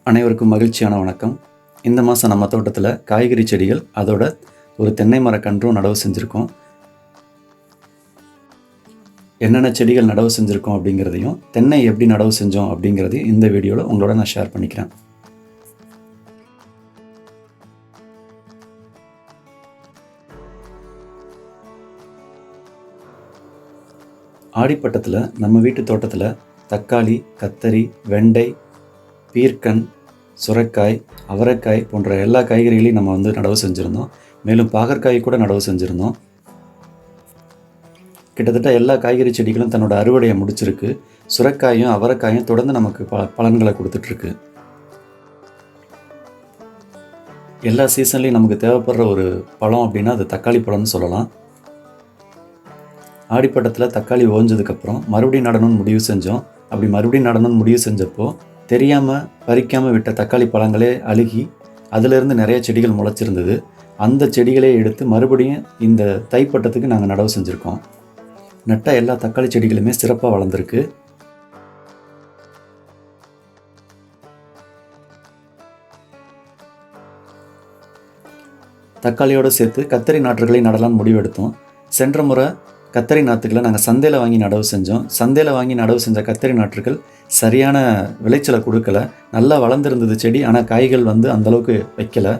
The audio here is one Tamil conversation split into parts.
அனைவருக்கும் மகிழ்ச்சியான வணக்கம். இந்த மாதம் நம்ம தோட்டத்தில் காய்கறி செடிகள் அதோட ஒரு தென்னை மரக்கன்றும் நடவு செஞ்சுருக்கோம். என்னென்ன செடிகள் நடவு செஞ்சுருக்கோம் அப்படிங்கிறதையும் தென்னை எப்படி நடவு செஞ்சோம் அப்படிங்கிறதையும் இந்த வீடியோவில் உங்களோட நான் ஷேர் பண்ணிக்கிறேன். ஆடிப்பட்டத்தில் நம்ம வீட்டு தோட்டத்தில் தக்காளி, கத்தரி, வெண்டை, பீர்க்கன், சுரைக்காய், அவரைக்காய் போன்ற எல்லா காய்கறிகளையும் நம்ம நடவு செஞ்சுருந்தோம். மேலும் பாகற்காய் கூட நடவு செஞ்சுருந்தோம். கிட்டத்தட்ட எல்லா காய்கறி செடிகளும் தன்னோட அறுவடையை முடிச்சிருக்கு. சுரைக்காயும் அவரைக்காயும் தொடர்ந்து நமக்கு பலன்களை கொடுத்துட்ருக்கு. எல்லா சீசன்லேயும் நமக்கு தேவைப்படுற ஒரு பழம் அப்படின்னா அது தக்காளி பழம்னு சொல்லலாம். ஆடிப்பட்டத்தில் தக்காளி ஓஞ்சதுக்கப்புறம் மறுபடியும் நடணும்னு முடிவு செஞ்சோம். அப்படி மறுபடியும் நடணும்னு முடிவு செஞ்சப்போ தெரியாமல் பறிக்காமல் விட்ட தக்காளி பழங்களே அழுகி அதிலிருந்து நிறைய செடிகள் முளைச்சிருந்தது. அந்த செடிகளே எடுத்து மறுபடியும் இந்த தைப்பட்டத்துக்கு நாங்கள் நடவு செஞ்சுருக்கோம். நட்ட எல்லா தக்காளி செடிகளுமே சிறப்பாக வளர்ந்துருக்கு. தக்காளியோடு சேர்த்து கத்தரி நாற்றுகளை நடலான்னு முடிவெடுத்தோம். சென்ற முறை கத்தரி நாற்றுகளை நாங்கள் சந்தையில் வாங்கி நடவு செஞ்சோம். சந்தையில் வாங்கி நடவு செஞ்ச கத்தரி நாற்றுகள் சரியான விளைச்சலை கொடுக்கல. நல்லா வளர்ந்துருந்தது செடி, ஆனால் காய்கள் அந்தளவுக்கு வைக்கலை.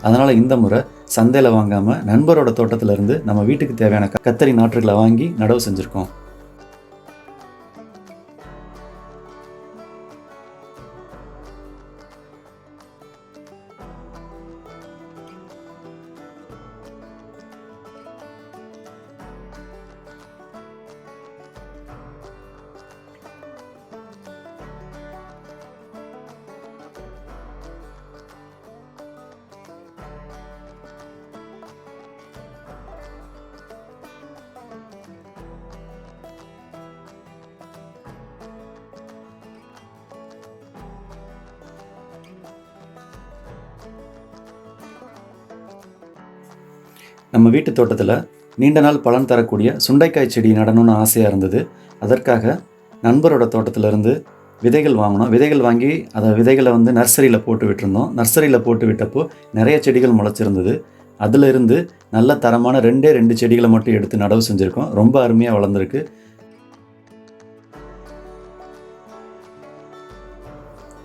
அதனால் இந்த முறை சந்தையில் வாங்காமல் நண்பரோட தோட்டத்திலேருந்து நம்ம வீட்டுக்கு தேவையான கத்தரி நாற்றுகளை வாங்கி நடவு செஞ்சுருக்கோம். நம்ம வீட்டு தோட்டத்தில் நீண்ட நாள் பலன் தரக்கூடிய சுண்டைக்காய் செடி நடணும்னு ஆசையாக இருந்தது. அதற்காக நண்பரோட தோட்டத்திலேருந்து விதைகள் வாங்கினோம். விதைகள் வாங்கி அதை விதைகளை நர்சரியில் போட்டு விட்டுருந்தோம். நர்சரியில் போட்டு விட்டப்போ நிறைய செடிகள் முளைச்சிருந்தது. அதிலிருந்து நல்ல தரமான 2 செடிகளை மட்டும் எடுத்து நடவு செஞ்சுருக்கோம். ரொம்ப அருமையாக வளர்ந்துருக்கு.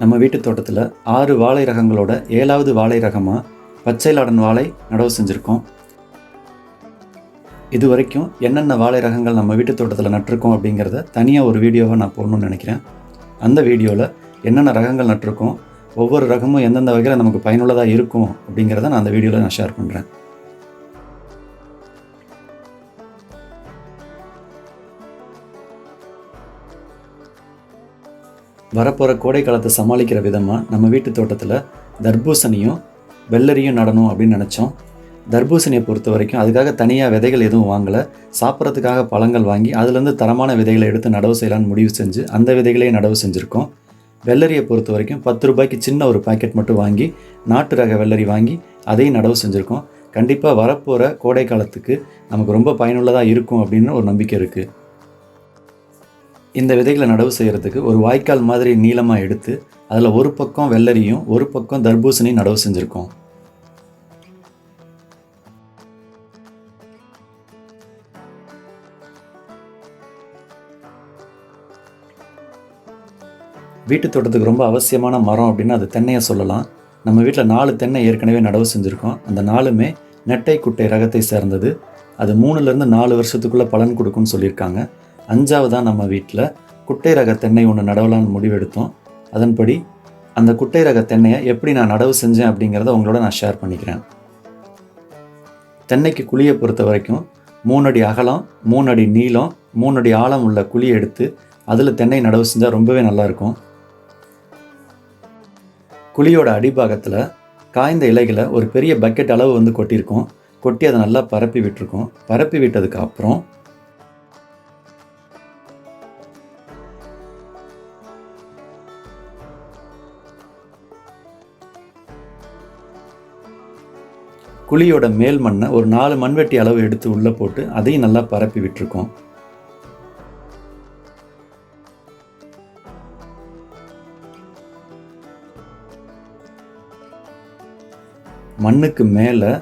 நம்ம வீட்டு தோட்டத்தில் 6 வாழை ரகங்களோட 7வது வாழை ரகமாக பச்சை லாடன் வாழை நடவு செஞ்சுருக்கோம். இது வரைக்கும் என்னென்ன வாழை ரகங்கள் நம்ம வீட்டு தோட்டத்தில் நட்டிருக்கோம் அப்படிங்கிறத தனியாக ஒரு வீடியோவை நான் போடணும்னு நினைக்கிறேன். அந்த வீடியோவில் என்னென்ன ரகங்கள் நட்டிருக்கோம், ஒவ்வொரு ரகமும் எந்தெந்த வகையில் நமக்கு பயனுள்ளதாக இருக்கும் அப்படிங்கிறத நான் அந்த வீடியோவில் நான் ஷேர் பண்ணுறேன். வரப்போகிற கோடை காலத்தை சமாளிக்கிற விதமாக நம்ம வீட்டு தோட்டத்தில் தர்பூசணியும் வெள்ளரியும் நடணும் அப்படின்னு நினச்சோம். தர்பூசணியை பொறுத்த வரைக்கும் அதுக்காக தனியாக விதைகள் எதுவும் வாங்கலை. சாப்பிட்றதுக்காக பழங்கள் வாங்கி அதுலேருந்து தரமான விதைகளை எடுத்து நடவு செய்யலான்னு முடிவு செஞ்சு அந்த விதைகளையே நடவு செஞ்சுருக்கோம். வெள்ளரியை பொறுத்த வரைக்கும் 10 ரூபாய்க்கு சின்ன ஒரு பாக்கெட் மட்டும் வாங்கி நாட்டு ரக வெள்ளரி வாங்கி அதையும் நடவு செஞ்சுருக்கோம். கண்டிப்பாக வரப்போகிற கோடை காலத்துக்கு நமக்கு ரொம்ப பயனுள்ளதாக இருக்கும் அப்படின்னு ஒரு நம்பிக்கை இருக்குது. இந்த விதைகளை நடவு செய்கிறதுக்கு ஒரு வாய்க்கால் மாதிரி நீளமாக எடுத்து அதில் ஒரு பக்கம் வெள்ளரியும் ஒரு பக்கம் தர்பூசணியும் நடவு செஞ்சுருக்கோம். வீட்டு தோட்டத்துக்கு ரொம்ப அவசியமான மரம் அப்படின்னா அது தென்னையை சொல்லலாம். நம்ம வீட்டில் 4 தென்னை ஏற்கனவே நடவு செஞ்சுருக்கோம். அந்த 4மே நெட்டை குட்டை ரகத்தை சேர்ந்தது. அது 3லேருந்து 4 வருஷத்துக்குள்ளே பலன் கொடுக்கும்னு சொல்லியிருக்காங்க. 5வதாக நம்ம வீட்டில் குட்டை ரக தென்னை ஒன்று நடவலான்னு முடிவெடுத்தோம். அதன்படி அந்த குட்டை ரக தென்னையை எப்படி நான் நடவு செஞ்சேன் அப்படிங்கிறத உங்களோட நான் ஷேர் பண்ணிக்கிறேன். தென்னைக்கு குழியை பொறுத்த வரைக்கும் 3 அடி அகலம், 3 அடி நீளம், 3 அடி ஆழம் உள்ள குழியை எடுத்து அதில் தென்னை நடவு செஞ்சால் ரொம்பவே நல்லாயிருக்கும். குழியோட அடிபாகத்தில் காய்ந்த இலைகளை ஒரு பெரிய பக்கெட் அளவு கொட்டியிருக்கோம். கொட்டி அதை நல்லா பரப்பி விட்டுருக்கோம். பரப்பி விட்டதுக்கு அப்புறம் குழியோட மேல் மண்ணை ஒரு 4 மண்வெட்டி அளவு எடுத்து உள்ளே போட்டு அதையும் நல்லா பரப்பி விட்டுருக்கோம். மண்ணுக்கு மேலே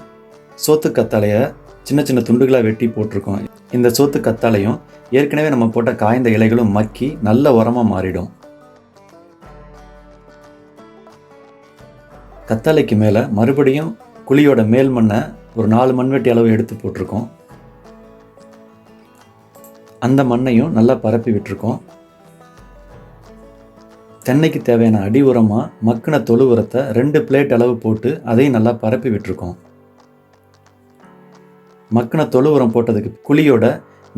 சோத்து கத்தாழையை சின்ன சின்ன துண்டுகளாக வெட்டி போட்டிருக்கோம். இந்த சோத்து கத்தாழையும் ஏற்கனவே நம்ம போட்ட காய்ந்த இலைகளும் மக்கி நல்ல உரமாக மாறிடும். கத்தாழைக்கு மேலே மறுபடியும் குழியோட மேல் மண்ணை ஒரு 4 மண்வெட்டி அளவு எடுத்து போட்டிருக்கோம். அந்த மண்ணையும் நல்லா பரப்பி விட்டுருக்கோம். தென்னைக்கு தேவையான அடி உரமாக மக்கின தொழு உரத்தை 2 பிளேட் அளவு போட்டு அதையும் நல்லா பரப்பி விட்டுருக்கோம். மக்கின தொழு உரம் போட்டதுக்கு குழியோட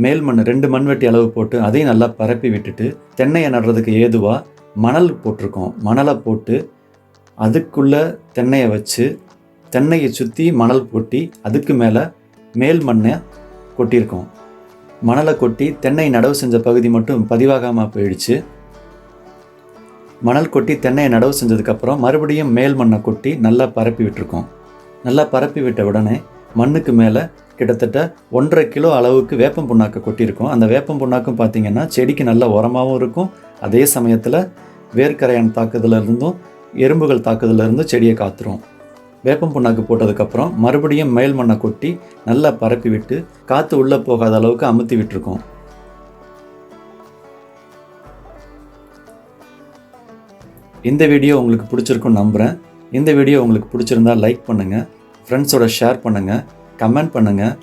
மேல் மண் 2 மண்வெட்டி அளவு போட்டு அதையும் நல்லா பரப்பி விட்டுட்டு தென்னையை நடுறதுக்கு ஏதுவாக மணல் போட்டிருக்கோம். மணலை போட்டு அதுக்குள்ளே தென்னையை வச்சு தென்னையை சுற்றி மணல் கொட்டி அதுக்கு மேலே மேல் மண்ணை கொட்டியிருக்கோம். மணலை கொட்டி தென்னை நடவு செஞ்ச பகுதி மட்டும் பதிவாகாமல் போயிடுச்சு. மணல் கொட்டி தென்னையை நடவு செஞ்சதுக்கப்புறம் மறுபடியும் மேல் மண்ணை கொட்டி நல்லா பரப்பி விட்டுருக்கோம். நல்லா பரப்பி விட்ட உடனே மண்ணுக்கு மேலே கிட்டத்தட்ட 1.5 கிலோ அளவுக்கு வேப்பம் புண்ணாக்கு கொட்டியிருக்கோம். அந்த வேப்பம் புண்ணாக்கும் பார்த்திங்கன்னா செடிக்கு நல்ல உரமாகவும் இருக்கும். அதே சமயத்தில் வேர்க்கரையான் தாக்குதலிருந்தும் எறும்புகள் தாக்குதலிருந்தும் செடியை காத்துரும். வேப்பம் புண்ணாக்கு போட்டதுக்கப்புறம் மறுபடியும் மேல் மண்ணை கொட்டி நல்லா பரப்பி விட்டு காற்று உள்ளே போகாத அளவுக்கு அமுத்தி விட்டுருக்கோம். இந்த வீடியோ உங்களுக்கு பிடிச்சிருக்குன்னு நம்புகிறேன். இந்த வீடியோ உங்களுக்கு பிடிச்சிருந்தால் லைக் பண்ணுங்கள், ஃப்ரெண்ட்ஸோட ஷேர் பண்ணுங்கள், கமெண்ட் பண்ணுங்கள்,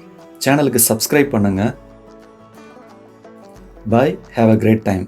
சேனலுக்கு சப்ஸ்கிரைப் பண்ணுங்கள். Bye. Have a great time.